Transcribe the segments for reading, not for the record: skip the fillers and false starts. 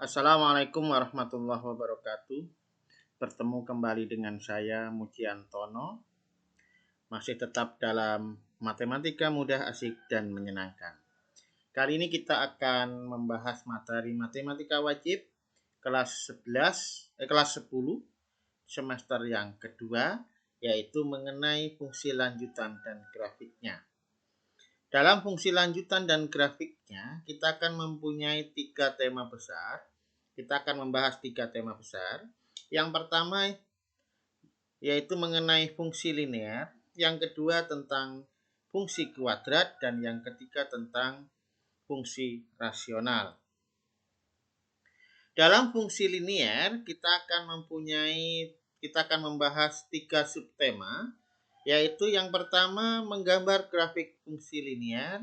Assalamualaikum warahmatullahi wabarakatuh. Bertemu kembali dengan saya Mujiantono. Masih tetap dalam matematika mudah, asik, dan menyenangkan. Kali ini kita akan membahas materi matematika wajib kelas 10 semester yang kedua, yaitu mengenai fungsi lanjutan dan grafiknya. Dalam fungsi lanjutan dan grafiknya, kita akan mempunyai 3 tema besar. Kita akan membahas 3 tema besar. Yang pertama yaitu mengenai fungsi linear, yang kedua tentang fungsi kuadrat, dan yang ketiga tentang fungsi rasional. Dalam fungsi linear, kita akan membahas 3 subtema, yaitu yang pertama menggambar grafik fungsi linear,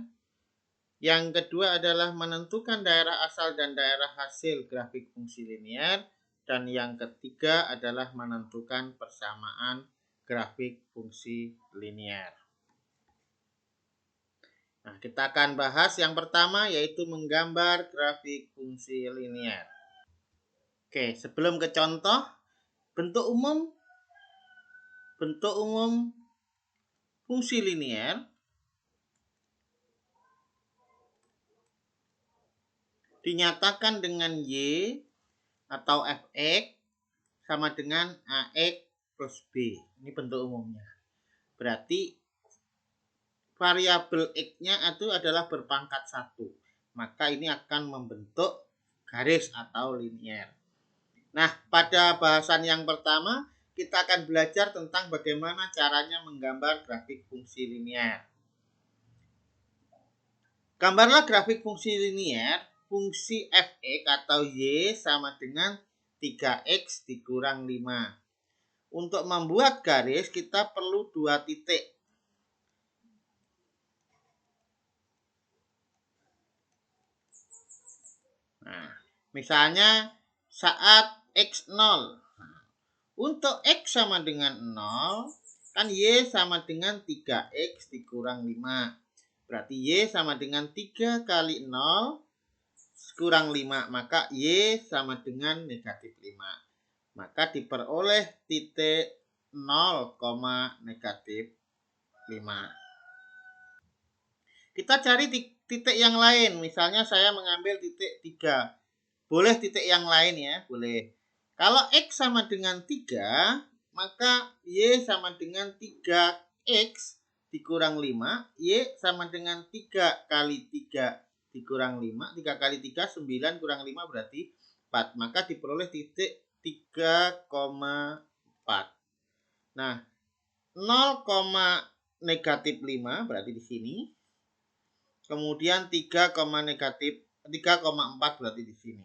yang kedua adalah menentukan daerah asal dan daerah hasil grafik fungsi linear, dan yang ketiga adalah menentukan persamaan grafik fungsi linear. Nah, kita akan bahas yang pertama yaitu menggambar grafik fungsi linear. Oke, sebelum ke contoh, bentuk umum fungsi linear dinyatakan dengan Y atau Fx sama dengan Ax plus B. Ini bentuk umumnya. Berarti variabel X-nya itu adalah berpangkat 1. Maka ini akan membentuk garis atau linear. Nah, pada bahasan yang pertama, kita akan belajar tentang bagaimana caranya menggambar grafik fungsi linear. Gambarlah grafik fungsi linear. Fungsi Fx atau Y sama dengan 3X dikurang 5. Untuk membuat garis, kita perlu 2 titik. Nah, misalnya saat X 0. Untuk X sama dengan 0, kan Y sama dengan 3X dikurang 5. Berarti Y sama dengan 3 kali 0 kurang 5. Maka Y sama dengan negatif 5. Maka diperoleh titik 0, negatif 5. Kita cari titik yang lain. Misalnya saya mengambil titik 3. Boleh titik yang lain ya, boleh. Kalau X sama dengan 3, maka Y sama dengan 3X dikurang 5. Y sama dengan 3 kali 3 dikurang 5. 3 kali 3, 9 kurang 5 berarti 4. Maka diperoleh titik 3,4. Nah, 0, negatif 5 berarti di sini. Kemudian 3,4 berarti di sini.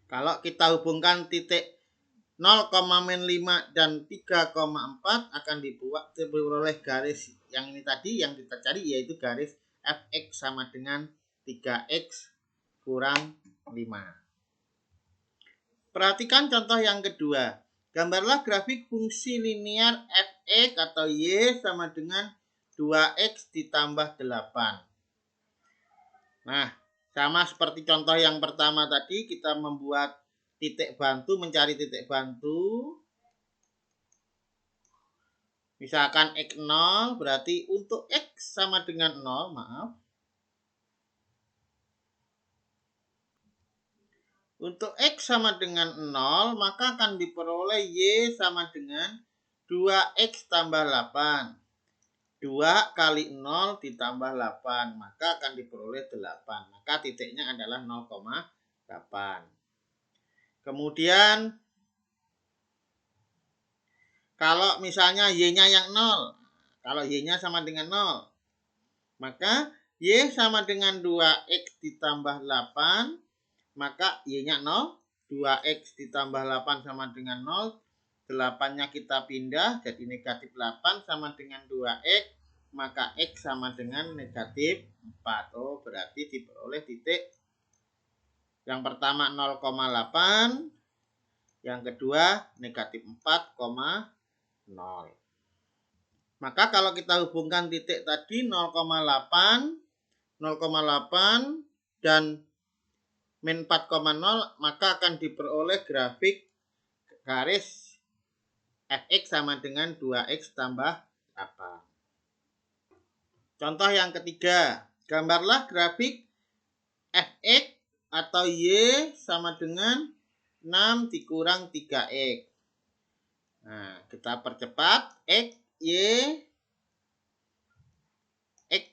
Kalau kita hubungkan titik 0, -5 dan 3,4 akan diperoleh garis yang ini tadi yang kita cari, yaitu garis Fx sama dengan 3X kurang 5. Perhatikan contoh yang kedua. Gambarlah grafik fungsi linear Fx atau Y sama dengan 2X ditambah 8. Nah, sama seperti contoh yang pertama tadi, kita membuat titik bantu, mencari titik bantu. Misalkan X 0, berarti untuk X sama dengan 0, maaf. Untuk X sama dengan 0, maka akan diperoleh Y sama dengan 2X tambah 8. 2 kali 0 ditambah 8, maka akan diperoleh 8. Maka titiknya adalah 0,8. Kemudian kalau misalnya Y-nya yang 0, kalau Y-nya sama dengan 0, maka Y sama dengan 2X ditambah 8, maka Y-nya 0, 2X ditambah 8 sama dengan 0, 8-nya kita pindah jadi negatif 8 sama dengan 2X, maka X sama dengan negatif 4. Oh, berarti diperoleh titik yang pertama 0,8, yang kedua negatif 4,0. Maka kalau kita hubungkan titik tadi 0,8 dan min 4,0, maka akan diperoleh grafik garis fx sama dengan 2x tambah 8. Contoh yang ketiga, gambarlah grafik fx atau y sama dengan 6 dikurang 3x. Nah, kita percepat x, y, x,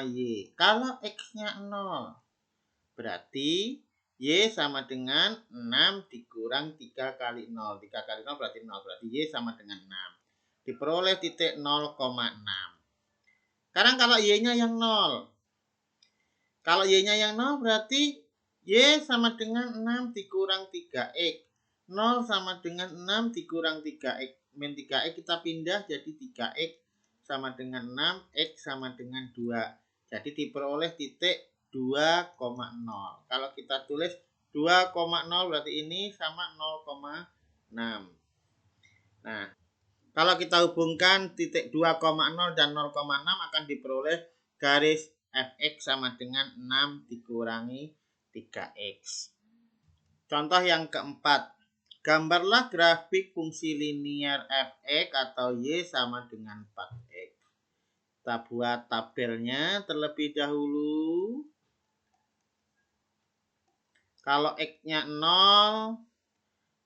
y. Kalau x-nya 0, berarti y sama dengan 6 dikurang 3 kali 0. 3 kali 0 berarti 0. Berarti y sama dengan 6. Diperoleh titik 0,6. Sekarang kalau y-nya yang 0. Kalau y-nya yang 0 berarti y sama dengan 6 dikurang 3x. 0 sama dengan 6 dikurang 3x. Min 3x kita pindah jadi 3x sama dengan 6. X sama dengan 2. Jadi diperoleh titik 2,0. Kalau kita tulis 2,0 berarti ini sama 0,6. Nah, kalau kita hubungkan titik 2,0 dan 0,6 akan diperoleh garis fx sama dengan 6 dikurangi 3x. Contoh yang keempat. Gambarlah grafik fungsi linier fx atau y sama dengan 4x. Kita buat tabelnya terlebih dahulu. Kalau x-nya 0,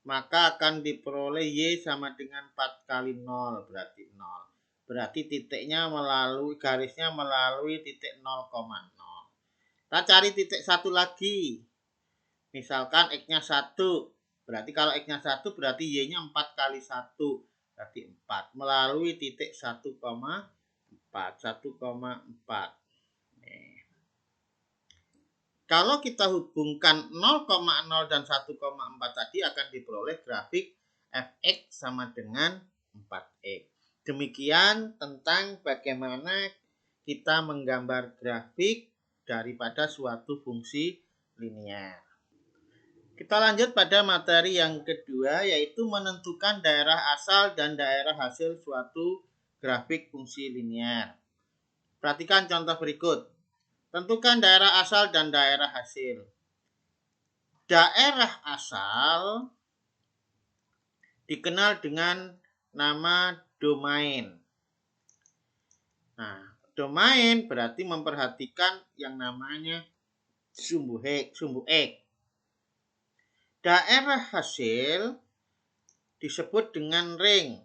maka akan diperoleh y sama dengan 4 kali 0, berarti 0. Berarti titiknya melalui garisnya melalui titik 0,0. Kita cari titik satu lagi. Misalkan x-nya 1. Berarti kalau x-nya 1 berarti y-nya 4 kali 1. Berarti 4. Melalui titik 1,4. 1,4. Kalau kita hubungkan 0,0 dan 1,4 tadi akan diperoleh grafik fx sama dengan 4x. Demikian tentang bagaimana kita menggambar grafik daripada suatu fungsi linier. Kita lanjut pada materi yang kedua, yaitu menentukan daerah asal dan daerah hasil suatu grafik fungsi linier. Perhatikan contoh berikut. Tentukan daerah asal dan daerah hasil. Daerah asal dikenal dengan nama domain. Nah, domain berarti memperhatikan yang namanya sumbu X. Daerah hasil disebut dengan ring.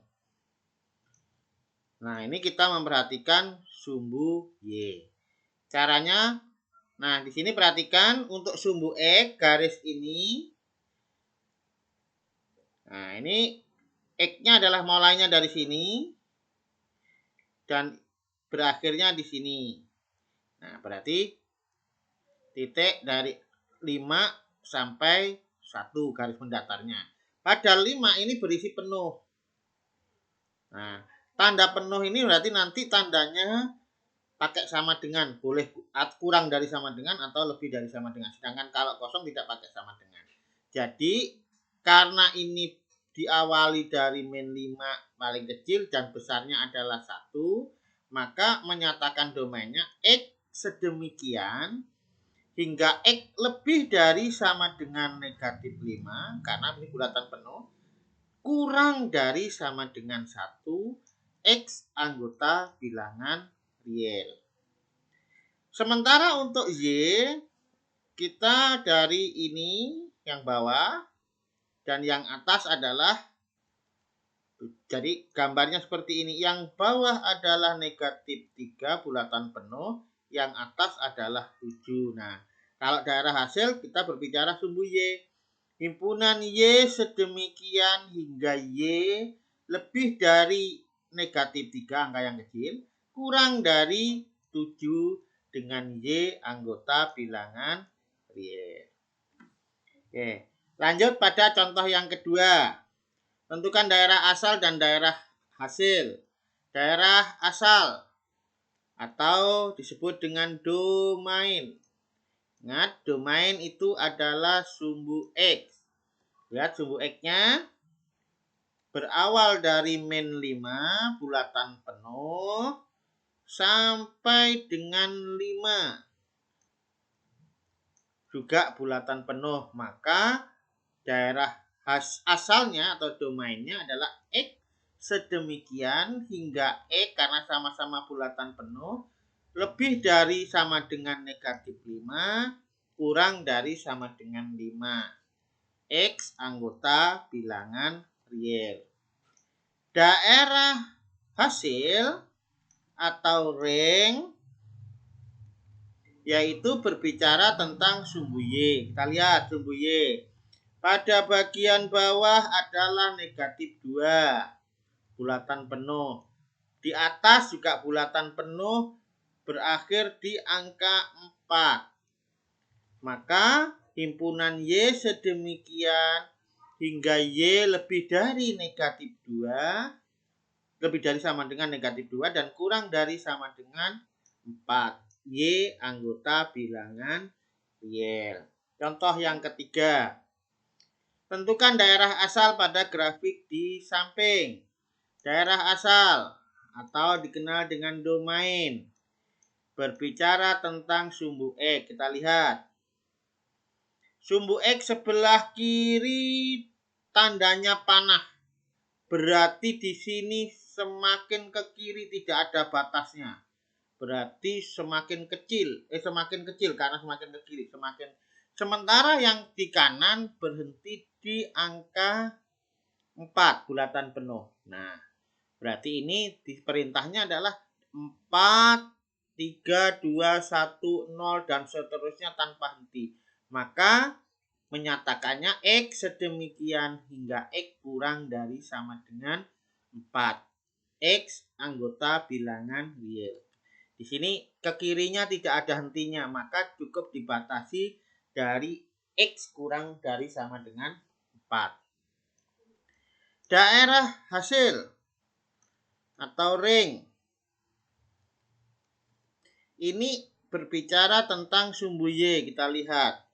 Nah, ini kita memperhatikan sumbu Y. Caranya, nah di sini perhatikan untuk sumbu X garis ini. Nah, ini X-nya adalah mulainya dari sini dan berakhirnya di sini. Nah, berarti titik dari 5 sampai 1 garis mendatarnya. Padahal 5 ini berisi penuh. Nah, tanda penuh ini berarti nanti tandanya pakai sama dengan, boleh kurang dari sama dengan atau lebih dari sama dengan. Sedangkan kalau kosong tidak pakai sama dengan. Jadi karena ini diawali dari min 5 paling kecil dan besarnya adalah 1, maka menyatakan domainnya X sedemikian hingga X lebih dari sama dengan negatif 5 karena ini bulatan penuh, kurang dari sama dengan 1, X anggota bilangan real. Sementara untuk Y, kita dari ini yang bawah dan yang atas adalah, jadi gambarnya seperti ini. Yang bawah adalah negatif 3 bulatan penuh, yang atas adalah 7. Nah, kalau daerah hasil kita berbicara sumbu Y. Himpunan Y sedemikian hingga Y lebih dari negatif 3 angka yang kecil, kurang dari 7 dengan Y anggota bilangan real. Oke, lanjut pada contoh yang kedua. Tentukan daerah asal dan daerah hasil. Daerah asal atau disebut dengan domain. Ingat, domain itu adalah sumbu X. Lihat sumbu X-nya berawal dari min 5 bulatan penuh sampai dengan 5. juga bulatan penuh. Maka daerah asalnya atau domainnya adalah X sedemikian hingga X karena sama-sama bulatan penuh lebih dari sama dengan negatif 5 kurang dari sama dengan 5. X anggota bilangan real. Daerah hasil atau ring yaitu berbicara tentang sumbu Y. Kita lihat sumbu Y. Pada bagian bawah adalah negatif 2, bulatan penuh. Di atas juga bulatan penuh berakhir di angka 4. Maka himpunan Y sedemikian hingga Y lebih dari negatif 2, lebih dari sama dengan negatif 2 dan kurang dari sama dengan 4. Y anggota bilangan real. Contoh yang ketiga. Tentukan daerah asal pada grafik di samping. Daerah asal atau dikenal dengan domain berbicara tentang sumbu X. Kita lihat. Sumbu X sebelah kiri tandanya panah. Berarti di sini semakin ke kiri tidak ada batasnya. Berarti semakin kecil karena semakin ke kiri, sementara yang di kanan berhenti di angka 4 bulatan penuh. Nah, berarti ini perintahnya adalah 4, 3, 2, 1, 0 dan seterusnya tanpa henti. Maka menyatakannya X sedemikian hingga X kurang dari sama dengan 4. X anggota bilangan real. Di sini ke kirinya tidak ada hentinya, maka cukup dibatasi dari X kurang dari sama dengan 4. Daerah hasil atau ring ini berbicara tentang sumbu Y. Kita lihat.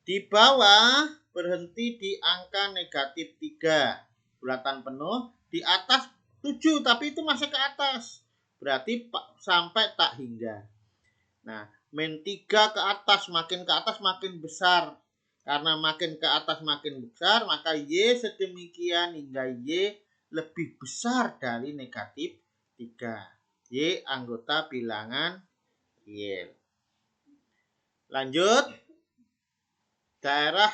Di bawah berhenti di angka negatif 3. Bulatan penuh. Di atas 7, tapi itu masih ke atas. Berarti sampai tak hingga. Nah, min 3 ke atas makin besar. Karena makin ke atas makin besar, maka Y sedemikian hingga Y lebih besar dari negatif 3. Y anggota bilangan real. Lanjut. Daerah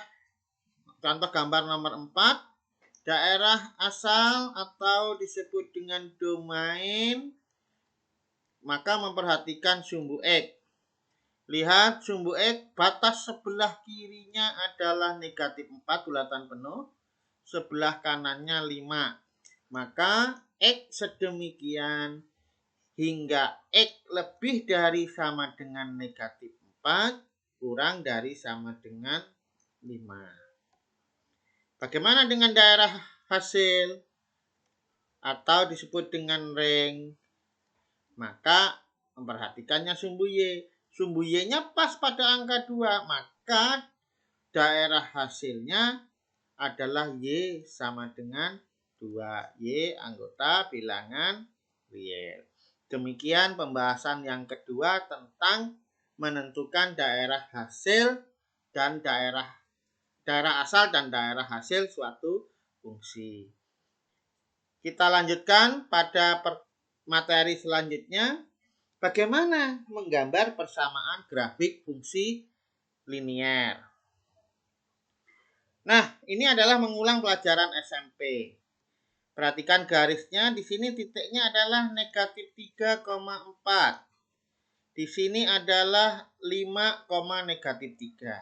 contoh gambar nomor 4. Daerah asal atau disebut dengan domain, maka memperhatikan sumbu X. Lihat sumbu X, batas sebelah kirinya adalah negatif 4 bulatan penuh, sebelah kanannya 5. Maka X sedemikian hingga X lebih dari sama dengan negatif 4 kurang dari sama dengan 5. Bagaimana dengan daerah hasil atau disebut dengan ring? Maka memperhatikannya sumbu Y. Sumbu Y-nya pas pada angka 2, maka daerah hasilnya adalah Y sama dengan 2. Y anggota bilangan real. Demikian pembahasan yang kedua tentang menentukan daerah hasil dan daerah asal dan daerah hasil suatu fungsi. Kita lanjutkan pada materi selanjutnya. Bagaimana menggambar persamaan grafik fungsi linier. Nah, ini adalah mengulang pelajaran SMP. Perhatikan garisnya, di sini titiknya adalah negatif 3,4. Di sini adalah 5, negatif 3.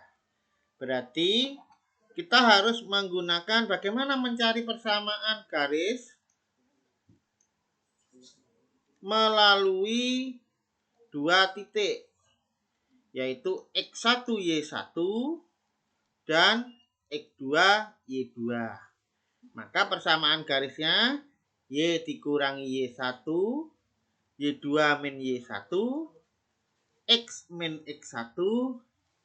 Berarti kita harus menggunakan bagaimana mencari persamaan garis melalui 2 titik, yaitu X1 Y1 dan X2 Y2. Maka persamaan garisnya Y dikurangi Y1, Y2 min Y1, X min X1,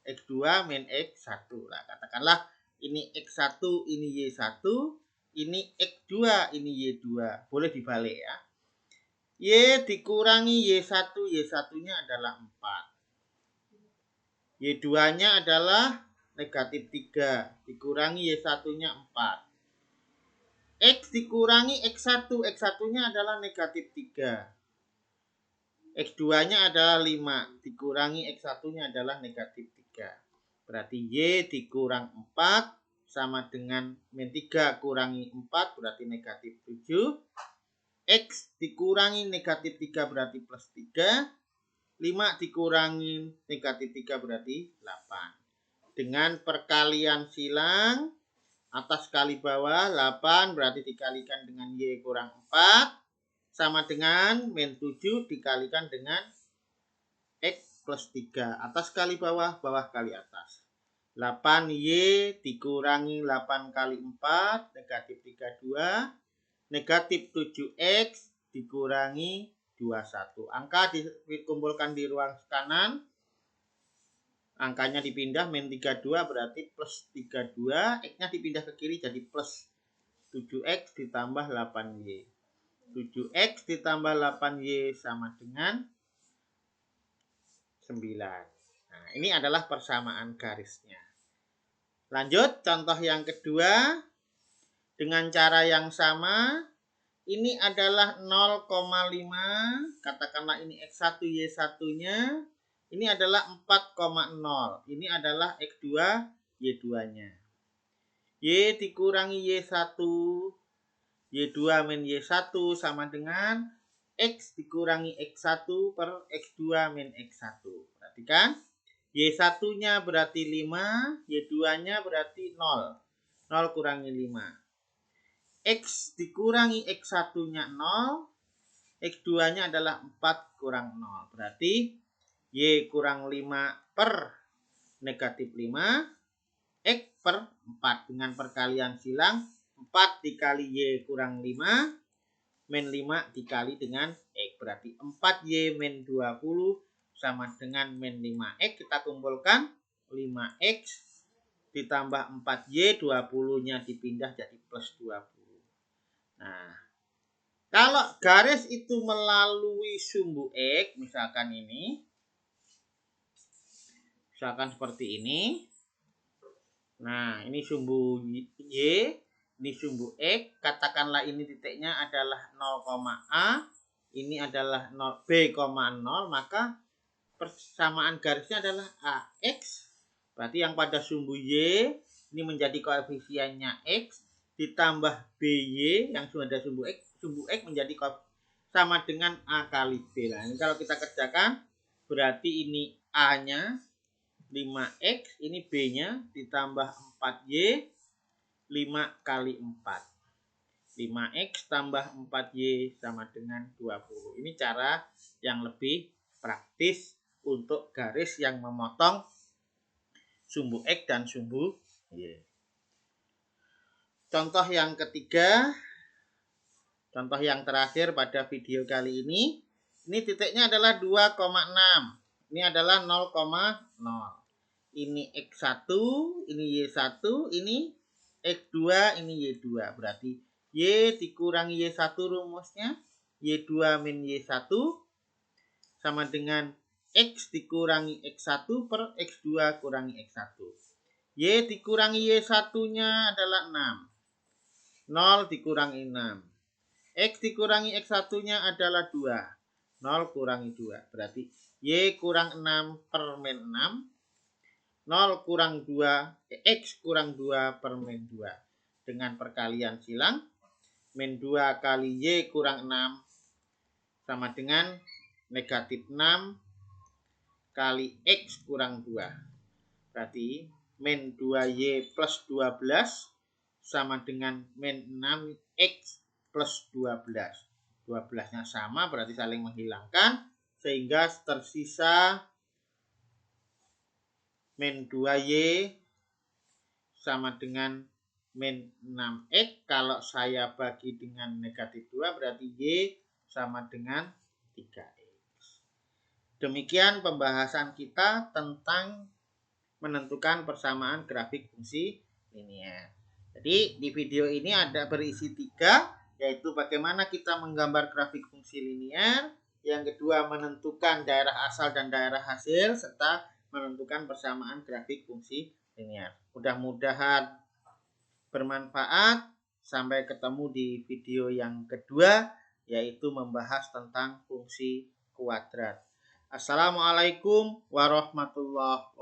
X2 min X1. Nah, katakanlah ini X1, ini Y1, ini X2, ini Y2. Boleh dibalik ya. Y dikurangi Y1, Y1-nya adalah 4. Y2-nya adalah negatif 3. Dikurangi Y1-nya 4. X dikurangi X1. X1-nya adalah negatif 3. X2-nya adalah 5. Dikurangi X1-nya adalah negatif 3. Berarti Y dikurang 4 sama dengan min 3 kurangi 4 berarti negatif 7. X dikurangi negatif 3 berarti plus 3. 5 dikurangi negatif 3 berarti 8. Dengan perkalian silang, atas kali bawah, 8 berarti dikalikan dengan Y kurang 4. Sama dengan min 7 dikalikan dengan X plus 3. Atas kali bawah, bawah kali atas. 8Y dikurangi 8 kali 4, negatif 32. Negatif 7X dikurangi 21. Angka dikumpulkan di ruang kanan. Angkanya dipindah, min 32 berarti plus 32. X-nya dipindah ke kiri jadi plus 7X ditambah 8Y. 7X ditambah 8Y sama dengan 9. Nah, ini adalah persamaan garisnya. Lanjut, contoh yang kedua. Dengan cara yang sama, ini adalah 0,5. Katakanlah ini X1, Y1-nya. Ini adalah 4,0. Ini adalah X2, Y2-nya. Y dikurangi Y1. Y2 min Y1 sama dengan X dikurangi X1 per X2 min X1. Perhatikan. Y1-nya berarti 5. Y2-nya berarti 0. 0 kurangi 5. X dikurangi X1-nya 0. X2-nya adalah 4 kurang 0. Berarti Y kurang 5 per negatif 5. X per 4. Dengan perkalian silang, 4 dikali Y kurang 5. Min 5 dikali dengan X. Berarti 4Y min 20 sama dengan min 5X. Kita kumpulkan 5X ditambah 4Y. 20-nya dipindah jadi plus 20. Nah, kalau garis itu melalui sumbu X, misalkan ini, misalkan seperti ini. Nah, ini sumbu Y, ini sumbu X. Katakanlah ini titiknya adalah 0,A, ini adalah B,0, maka persamaan garisnya adalah AX. Berarti yang pada sumbu Y, ini menjadi koefisiennya X, ditambah BY yang sudah ada sumbu X menjadi sama dengan A kali B. Nah, ini kalau kita kerjakan berarti ini A-nya 5X, ini B-nya ditambah 4Y, 5 kali 4. 5X tambah 4Y sama dengan 20. Ini cara yang lebih praktis untuk garis yang memotong sumbu X dan sumbu Y. Contoh yang ketiga, contoh yang terakhir pada video kali ini titiknya adalah 2,6. Ini adalah 0,0. Ini X1, ini Y1, ini X2, ini Y2. Berarti Y dikurangi Y1 rumusnya, Y2 min Y1 sama dengan X dikurangi X1 per X2 kurangi X1. Y dikurangi Y1-nya adalah 6. 0 dikurangi 6. X dikurangi X1-nya adalah 2. 0 kurangi 2. Berarti Y kurang 6 per min 6. 0 kurang 2. X kurang 2 per min 2. Dengan perkalian silang, min 2 kali Y kurang 6 sama dengan negatif 6 kali X kurang 2. Berarti min 2Y plus 12 sama dengan min 6X plus 12. 12-nya sama berarti saling menghilangkan. Sehingga tersisa min 2Y sama dengan min 6X. Kalau saya bagi dengan negatif 2 berarti Y sama dengan 3X. Demikian pembahasan kita tentang menentukan persamaan grafik fungsi linier. Jadi di video ini ada berisi 3, yaitu bagaimana kita menggambar grafik fungsi linier. Yang kedua menentukan daerah asal dan daerah hasil, serta menentukan persamaan grafik fungsi linear. Mudah-mudahan bermanfaat. Sampai ketemu di video yang kedua, yaitu membahas tentang fungsi kuadrat. Assalamualaikum warahmatullahi wabarakatuh.